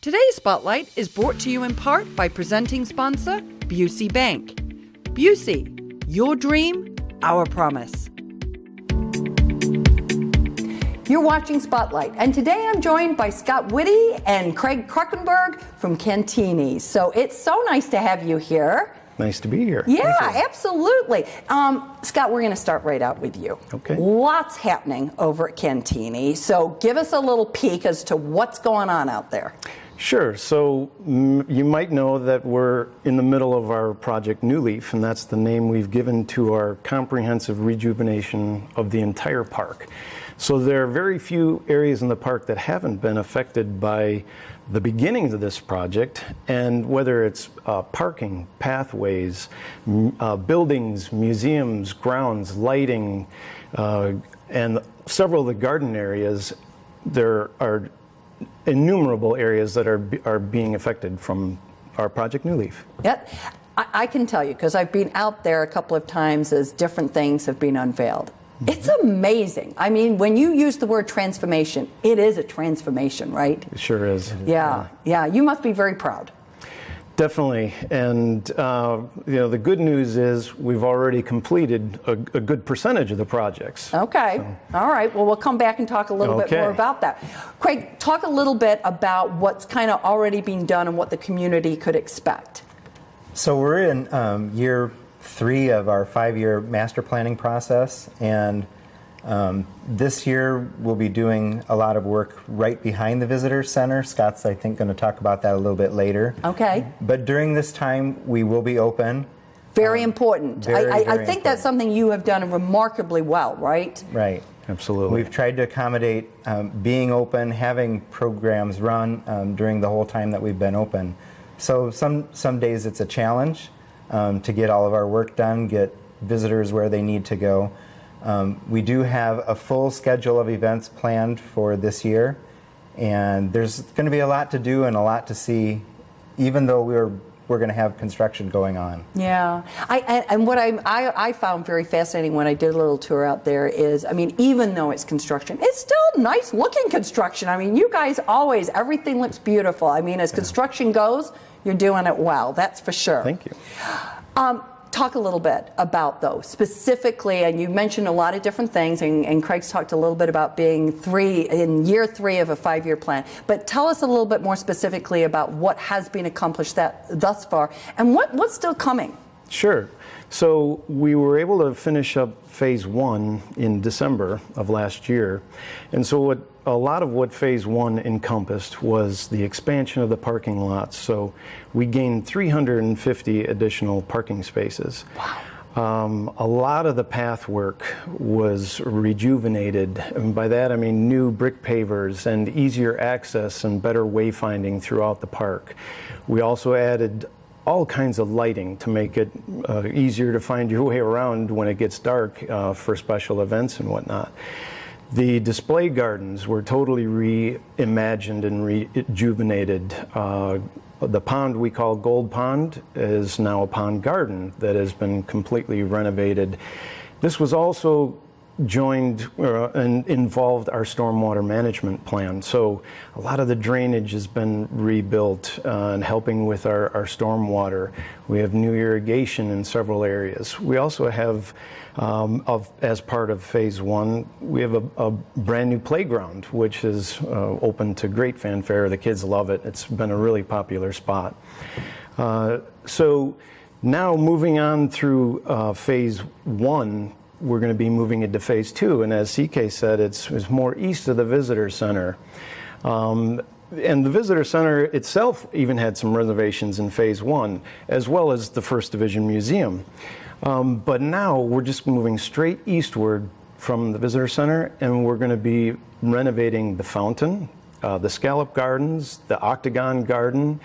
Today's Spotlight is brought to you in part by presenting sponsor, Busey Bank. Busey, your dream, our promise. You're watching Spotlight, and today I'm joined by Scott Whitty and Craig Kruckenberg from Cantigny. So it's so nice to have you here. Nice to be here. Yeah, absolutely. Scott, we're going to start right out with you. Okay. Lots happening over at Cantigny. So give us a little peek as to what's going on out there. Sure. So you might know that we're in the middle of our project New Leaf, and that's the name we've given to our comprehensive rejuvenation of the entire park. So there are very few areas in the park that haven't been affected by the beginnings of this project, and whether it's parking, pathways, buildings, museums, grounds, lighting, and several of the garden areas, there are innumerable areas that are being affected from our project New Leaf. Yep. I can tell you, because I've been out there a couple of times as different things have been unveiled. It's amazing. I mean, when you use the word transformation, it is a transformation, right? It sure is. Yeah. You must be very proud. Definitely. And, the good news is we've already completed a good percentage of the projects. Okay. So. All right. Well, we'll come back and talk a little bit more about that. Craig, talk a little bit about what's kind of already being done and what the community could expect. So we're in year 3 of our 5-year master planning process, and this year we'll be doing a lot of work right behind the visitor center. Scott's, I think, going to talk about that a little bit later. Okay. But during this time we will be open. Very important. Very I think important. that's something you have done remarkably well, right? Right. Absolutely. We've tried to accommodate being open, having programs run during the whole time that we've been open. So some days it's a challenge to get all of our work done, get visitors where they need to go. We do have a full schedule of events planned for this year, and there's going to be a lot to do and a lot to see, even though we're going to have construction going on. Yeah, and what I found very fascinating when I did a little tour out there is, I mean, even though it's construction, it's still nice looking construction. I mean, you guys always, everything looks beautiful. I mean, as construction goes, you're doing it well, that's for sure. Thank you. Talk a little bit about those specifically, and you mentioned a lot of different things, and Craig's talked a little bit about being in year 3 of a 5-year plan. But tell us a little bit more specifically about what has been accomplished thus far, and what's still coming. Sure. So we were able to finish up phase 1 in December of last year, and so a lot of what phase 1 encompassed was the expansion of the parking lots. So we gained 350 additional parking spaces. Wow. A lot of the path work was rejuvenated, and by that I mean new brick pavers and easier access and better wayfinding throughout the park. We also added all kinds of lighting to make it easier to find your way around when it gets dark for special events and whatnot. The display gardens were totally reimagined and rejuvenated. The pond we call Gold Pond is now a pond garden that has been completely renovated. This was also joined and involved our stormwater management plan. So a lot of the drainage has been rebuilt and helping with our stormwater. We have new irrigation in several areas. We also have, as part of phase 1, we have a brand new playground, which is open to great fanfare. The kids love it. It's been a really popular spot. So now moving on through phase 1, we're going to be moving into phase 2, and as CK said, it's more east of the visitor center. And the visitor center itself even had some renovations in phase 1, as well as the First Division Museum. But now we're just moving straight eastward from the visitor center, and we're going to be renovating the fountain, the scallop gardens, the octagon garden,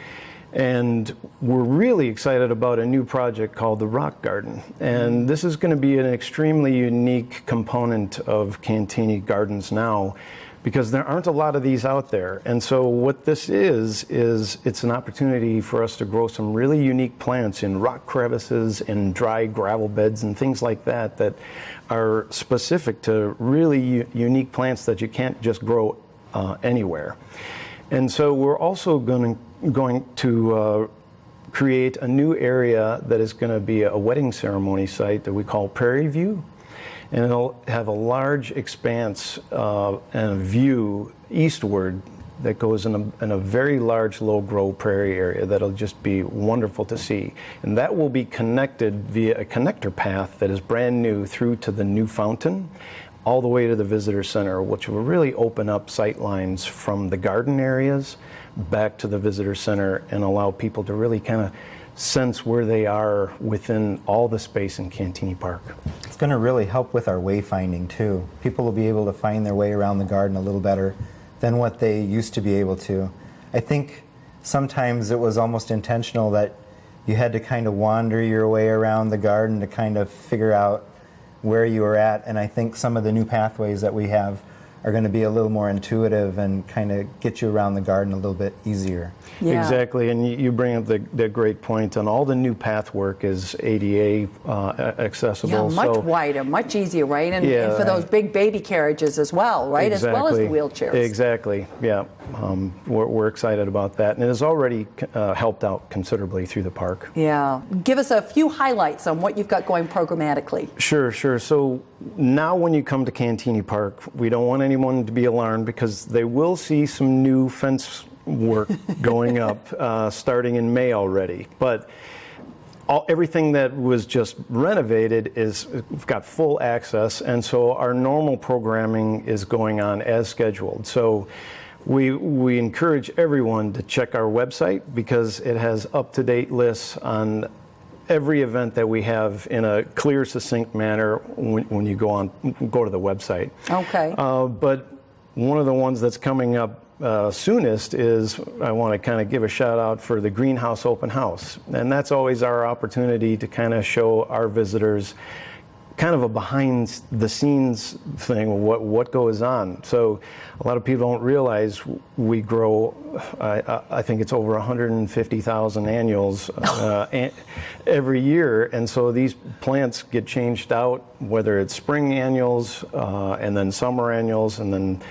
and we're really excited about a new project called the Rock Garden. And this is going to be an extremely unique component of Cantigny Gardens now, because there aren't a lot of these out there. And so what this is it's an opportunity for us to grow some really unique plants in rock crevices and dry gravel beds and things like that that are specific to really unique plants that you can't just grow anywhere. And so we're also going to create a new area that is going to be a wedding ceremony site that we call Prairie View. And it'll have a large expanse and a view eastward that goes in a very large low-grow prairie area that'll just be wonderful to see. And that will be connected via a connector path that is brand new through to the new fountain, all the way to the visitor center, which will really open up sight lines from the garden areas back to the visitor center and allow people to really kind of sense where they are within all the space in Cantigny Park. It's going to really help with our wayfinding too. People will be able to find their way around the garden a little better than what they used to be able to. I think sometimes it was almost intentional that you had to kind of wander your way around the garden to kind of figure out where you were at, and I think some of the new pathways that we have are going to be a little more intuitive and kind of get you around the garden a little bit easier. Yeah. Exactly, and you bring up the great point, and all the new path work is ADA accessible. Yeah, much wider, much easier, right? And, Yeah, and for those big baby carriages as well, right? Exactly. As well as the wheelchairs. Exactly, yeah. We're excited about that, and it has already helped out considerably through the park. Yeah. Give us a few highlights on what you've got going programmatically. Sure. So now when you come to Cantigny Park, we don't want anyone to be alarmed because they will see some new fence work going up starting in May already. But everything that was just renovated we've got full access, and so our normal programming is going on as scheduled. So we encourage everyone to check our website because it has up-to-date lists on every event that we have in a clear, succinct manner when you go to the website. Okay. But one of the ones that's coming up soonest is I want to kind of give a shout out for the Greenhouse Open House. And that's always our opportunity to kind of show our visitors kind of a behind the scenes thing, what goes on. So a lot of people don't realize we grow, I think it's over 150,000 annuals every year. And so these plants get changed out, whether it's spring annuals and then summer annuals and then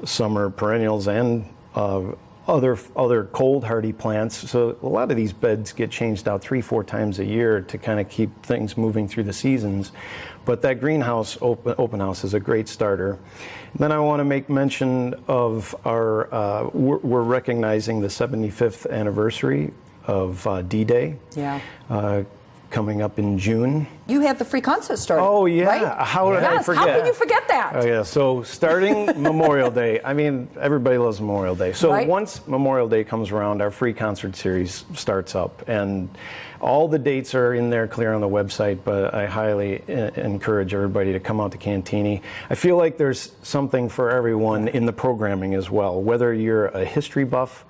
summer perennials and other cold hardy plants. So a lot of these beds get changed out 3-4 times a year to kind of keep things moving through the seasons. But that greenhouse open house is a great starter. And then I want to make mention of our, we're recognizing the 75th anniversary of D-Day. Yeah. Coming up in June. You have the free concert starting. Oh, yeah. Right? How did I forget? How can you forget that? Oh, yeah. So starting Memorial Day, I mean, everybody loves Memorial Day. So Right. Once Memorial Day comes around, our free concert series starts up. And all the dates are in there clear on the website, but I highly encourage everybody to come out to Cantigny. I feel like there's something for everyone in the programming as well, whether you're a history buff,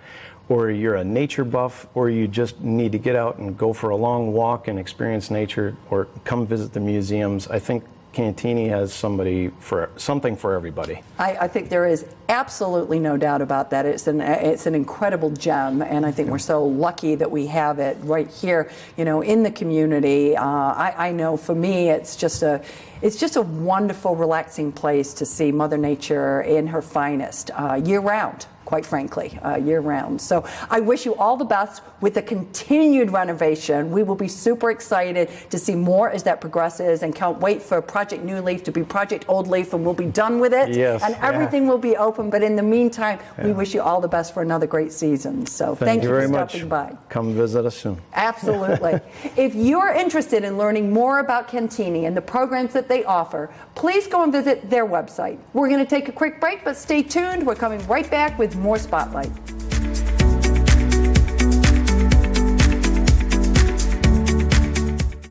or you're a nature buff, or you just need to get out and go for a long walk and experience nature, or come visit the museums. I think Cantigny has something for everybody. I think there is absolutely no doubt about that. It's an incredible gem, and I think we're so lucky that we have it right here, in the community. I know for me, it's just a wonderful, relaxing place to see Mother Nature in her finest, year round. Quite frankly, year-round. So I wish you all the best with the continued renovation. We will be super excited to see more as that progresses, and can't wait for Project New Leaf to be Project Old Leaf, and we'll be done with it. Yes, and everything will be open. But in the meantime, we wish you all the best for another great season. So thank you very for much. stopping by. Come visit us soon. Absolutely. If you're interested in learning more about Cantigny and the programs that they offer, please go and visit their website. We're going to take a quick break, but stay tuned. We're coming right back with more Spotlight.